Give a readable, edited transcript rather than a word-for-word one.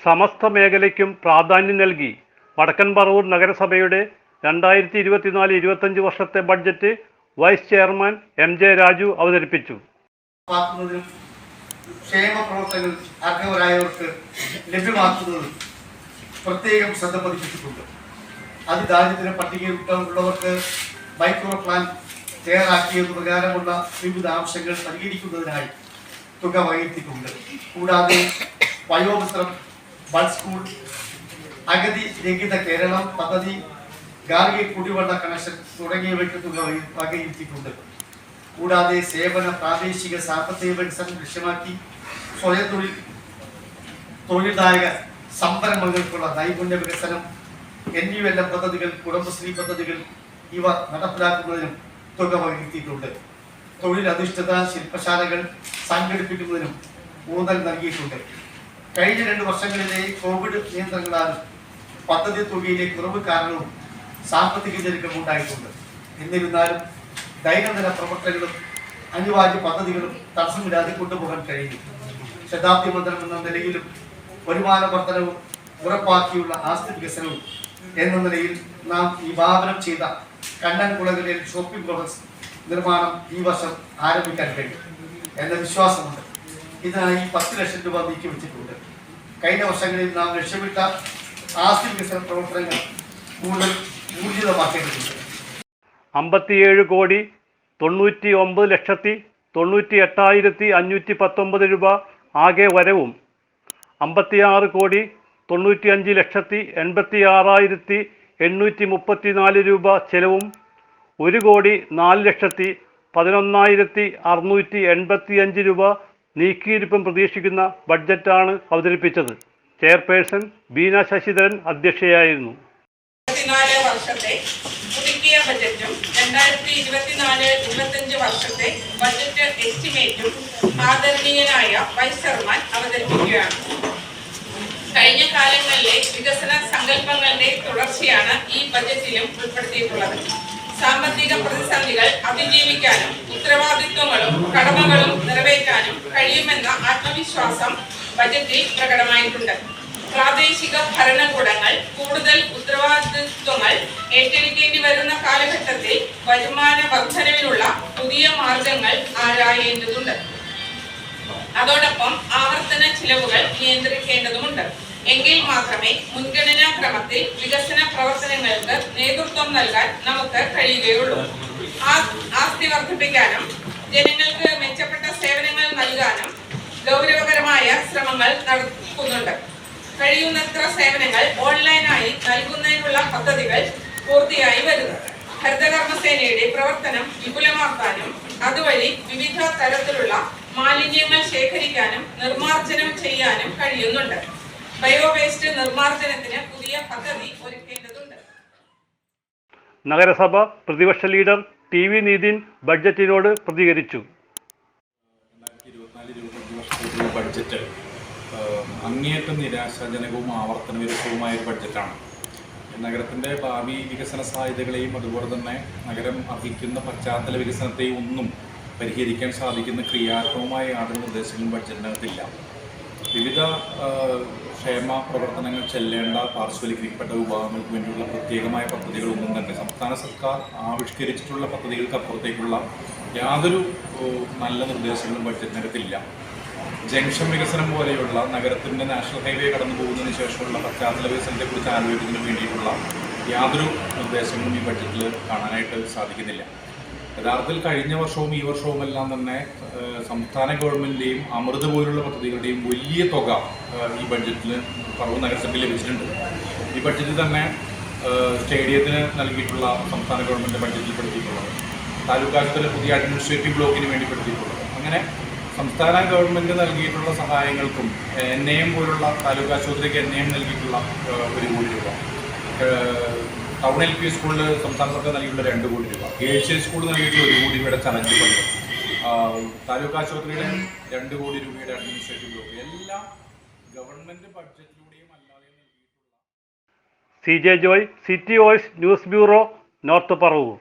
സമസ്ത മേഖലയ്ക്കും പ്രാധാന്യം നൽകി വടക്കൻ പറവൂർ നഗരസഭയുടെ 2024-25 വർഷത്തെ budget vice chairman MJ Raju അവതരിപ്പിച്ചു. ക്ഷേമ പ്രവർത്തനങ്ങൾ അർഹരായവർക്ക് ലഭ്യമാക്കുന്നതിൽ പ്രത്യേകം ശ്രദ്ധ പതിപ്പിച്ചിട്ടുണ്ട്. അതിദാരിദ്ര്യ പട്ടികയിലുള്ളവർക്ക് മൈക്രോ പ്ലാൻ തയ്യാറാക്കിയത് പ്രകാരമുള്ള വിവിധ ആവശ്യങ്ങൾ പരിഹരിക്കുന്നതിനായി തുക വകയിരുത്തിയിട്ടുണ്ട്. കൂടാതെ വയോമിത്രം, ബഡ് സ്കൂൾ, അഗതി രഹിത കേരളം പദ്ധതി, ഗാർഹിക കുടിവെള്ള കണക്ഷൻ തുടങ്ങിയവയ്ക്ക് തുക വകയിരുത്തിയിട്ടുണ്ട്. കൂടാതെ സേവന, പ്രാദേശിക സാമ്പത്തിക വികസനം ലക്ഷ്യമാക്കി സ്വയം തൊഴിൽദായക സംരംഭങ്ങൾക്കുള്ള നൈപുണ്യ വികസനം, NULM പദ്ധതികൾ, കുടുംബശ്രീ പദ്ധതികൾ ഇവ നടപ്പിലാക്കുന്നതിനും തുക വകയിരുത്തിയിട്ടുണ്ട്. തൊഴിലധിഷ്ഠിത ശില്പശാലകൾ സംഘടിപ്പിക്കുന്നതിനും ഊന്നൽ നൽകിയിട്ടുണ്ട്. കഴിഞ്ഞ 2 വർഷങ്ങളിലെ കോവിഡ് നിയന്ത്രണങ്ങളാൽ പദ്ധതി തുകയിലെ കുറവ് കാരണവും സാമ്പത്തിക ഞെരുക്കം ഉണ്ടായിട്ടുണ്ട്. എന്നിരുന്നാലും ദൈനംദിന പ്രവർത്തനങ്ങളും അനിവാര്യ പദ്ധതികളും തടസ്സമില്ലാതെ കൊണ്ടുപോകാൻ കഴിയും. ശതാബ്ദി മന്ദിരം എന്ന നിലയിലും വരുമാന വർധനവും ഉറപ്പാക്കിയുള്ള ആസ്തി വികസനവും എന്ന നിലയിൽ നാം വിഭാവനം ചെയ്ത കണ്ണൻകുളങ്ങളിൽ ഷോപ്പിംഗ് കോംപ്ലക്സ് നിർമ്മാണം ഈ വർഷം ആരംഭിക്കാൻ കഴിയും എന്ന വിശ്വാസമുണ്ട്. ഇതിനായി 10 ലക്ഷം രൂപ നീക്കിവെച്ചിട്ടുണ്ട്. കഴിഞ്ഞ വർഷങ്ങളിൽ നാം ലക്ഷ്യമിട്ട ആസ്തി വികസന പ്രവർത്തനങ്ങൾ കൂടുതൽ ഊർജിതമാക്കേണ്ടതുണ്ട്. 57,99,98,519 രൂപ ആകെ വരവും 56,95,86,834 രൂപ ചെലവും 1,04,11,685 രൂപ നീക്കിയിരിപ്പും പ്രതീക്ഷിക്കുന്ന ബഡ്ജറ്റാണ് അവതരിപ്പിച്ചത്. ചെയർപേഴ്സൺ ബീന ശശിധരൻ അധ്യക്ഷയായിരുന്നു. വർഷത്തെ പുതുക്കിയ ബജറ്റും 2024-25 വർഷത്തെ ബജറ്റ് എസ്റ്റിമേറ്റും ആദരണീയനായ വൈസ് ചെയർമാൻ അവതരിപ്പിക്കുകയാണ്. കഴിഞ്ഞ കാലങ്ങളിലെ വികസന സങ്കല്പങ്ങളുടെ തുടർച്ചയാണ് ഈ ബജറ്റിലും ഉൾപ്പെടുത്തിയിട്ടുള്ളത്. സാമ്പത്തിക പ്രതിസന്ധികൾ അതിജീവിക്കാനും ഉത്തരവാദിത്വങ്ങളും കടമകളും നിറവേറ്റാനും കഴിയുമെന്ന ആത്മവിശ്വാസം ബജറ്റിൽ പ്രകടമായിട്ടുണ്ട്. പ്രാദേശിക ഭരണകൂടങ്ങൾ കൂടുതൽ ഉത്തരവാദിത്വങ്ങൾ ഏറ്റെടുക്കേണ്ടി വരുന്ന കാലഘട്ടത്തിൽ വരുമാന വർധനവിനുള്ള പുതിയ മാർഗങ്ങൾ ആരായേണ്ടതുണ്ട്. അതോടൊപ്പം ആവർത്തന ചിലവുകൾ നിയന്ത്രിക്കേണ്ടതുണ്ട്. എങ്കിൽ മാത്രമേ മുൻഗണനാ ക്രമത്തിൽ വികസന പ്രവർത്തനങ്ങൾക്ക് നേതൃത്വം നൽകാൻ നമുക്ക് കഴിയുകയുള്ളൂ. ആസ്തി വർദ്ധിപ്പിക്കാനും ജനങ്ങൾക്ക് മെച്ചപ്പെട്ട സേവനങ്ങൾ നൽകാനും ഗൗരവകരമായ ശ്രമങ്ങൾ നടക്കുന്നുണ്ട്. കഴിയുന്നത്ര സേവനങ്ങൾ ഓൺലൈനായി നൽകുന്നതിനുള്ള പദ്ധതികൾ പൂർത്തിയായി വരുന്നു. ഹരിതകർമ്മസേനയുടെ പ്രവർത്തനം വിപുലമാക്കാനും അതുവഴി വിവിധ തരത്തിലുള്ള മാലിന്യങ്ങൾ ശേഖരിക്കാനും നിർമ്മാർജ്ജനം ചെയ്യാനും കഴിയുന്നുണ്ട്. ബയോവേസ്റ്റ് നിർമ്മാർജ്ജനത്തിന് പുതിയ പദ്ധതി ഒരുക്കേണ്ടതുണ്ട്. നഗരസഭ പ്രതിപക്ഷ ലീഡർ TV നീതിൻ ബഡ്ജറ്റിനോട് പ്രതികരിച്ചു. 2024-25 ബഡ്ജറ്റ് അങ്ങേയറ്റം നിരാശാജനകവും ആവർത്തന വിരുദ്ധവുമായ ഒരു ബഡ്ജറ്റാണ്. നഗരത്തിൻ്റെ ഭാവി വികസന സാധ്യതകളെയും അതുപോലെ തന്നെ നഗരം അർഹിക്കുന്ന പശ്ചാത്തല വികസനത്തെയും ഒന്നും പരിഹരിക്കാൻ സാധിക്കുന്ന ക്രിയാത്മകമായ യാതൊരു നിർദ്ദേശങ്ങളും ബഡ്ജറ്റിനകത്തില്ല. വിവിധ ക്ഷേമ പ്രവർത്തനങ്ങൾ ചെല്ലേണ്ട പാർശ്വവൽക്കരിക്കപ്പെട്ട വിഭാഗങ്ങൾക്ക് വേണ്ടിയുള്ള പ്രത്യേകമായ പദ്ധതികളൊന്നും തന്നെ സംസ്ഥാന സർക്കാർ ആവിഷ്കരിച്ചിട്ടുള്ള പദ്ധതികൾക്കപ്പുറത്തേക്കുള്ള യാതൊരു നല്ല നിർദ്ദേശങ്ങളും ബഡ്ജറ്റിനകത്തില്ല. ജംഗ്ഷൻ വികസനം പോലെയുള്ള നഗരത്തിൻ്റെ നാഷണൽ ഹൈവേ കടന്നു പോകുന്നതിന് ശേഷമുള്ള പശ്ചാത്തല വികസനത്തെക്കുറിച്ച് ആലോചിക്കുന്നതിന് വേണ്ടിയിട്ടുള്ള യാതൊരു നിർദ്ദേശങ്ങളും ഈ ബഡ്ജറ്റിൽ കാണാനായിട്ട് സാധിക്കുന്നില്ല. യഥാർത്ഥത്തിൽ കഴിഞ്ഞ വർഷവും ഈ വർഷവുമെല്ലാം തന്നെ സംസ്ഥാന ഗവൺമെൻറ്റിൻ്റെയും അമൃത് പോലുള്ള പദ്ധതികളുടെയും വലിയ തുക ഈ ബഡ്ജറ്റിൽ പറവൂർ നഗരസഭയിൽ ലഭിച്ചിട്ടുണ്ട്. ഈ ബഡ്ജറ്റിൽ തന്നെ സ്റ്റേഡിയത്തിന് നൽകിയിട്ടുള്ള സംസ്ഥാന ഗവൺമെൻറ് ബഡ്ജറ്റിൽ പെടുത്തിയിട്ടുള്ളത്, താലൂക്ക് ആശുപത്രിയിലെ പുതിയ അഡ്മിനിസ്ട്രേറ്റീവ് ബ്ലോക്കിന് വേണ്ടി പെടുത്തിയിട്ടുള്ളത്, അങ്ങനെ സംസ്ഥാന ഗവൺമെൻറ് നൽകിയിട്ടുള്ള സഹായങ്ങൾക്കും NAM പോലുള്ള താലൂക്ക് ആശുപത്രിക്ക് NAM നൽകിയിട്ടുള്ള 1 കോടി രൂപ, ടൗൺ LP സ്കൂളിൽ സംസ്ഥാന സർക്കാർ നൽകിയിട്ടുള്ള 2 കോടി രൂപ, KHC സ്കൂളിൽ നൽകിയിട്ടുള്ള 1 കോടി രൂപയുടെ ചലഞ്ച് ഫണ്ട്, താലൂക്ക് ആശുപത്രിയുടെ 2 കോടി രൂപയുടെ അഡ്മിനിസ്ട്രേറ്റീവ് ബ്ലോക്ക്, എല്ലാം ഗവൺമെൻറ് ബഡ്ജറ്റിലൂടെയും അല്ലാതെ നൽകിയിട്ടുള്ള. CJ Joy, City Voice news bureau, north Paravur.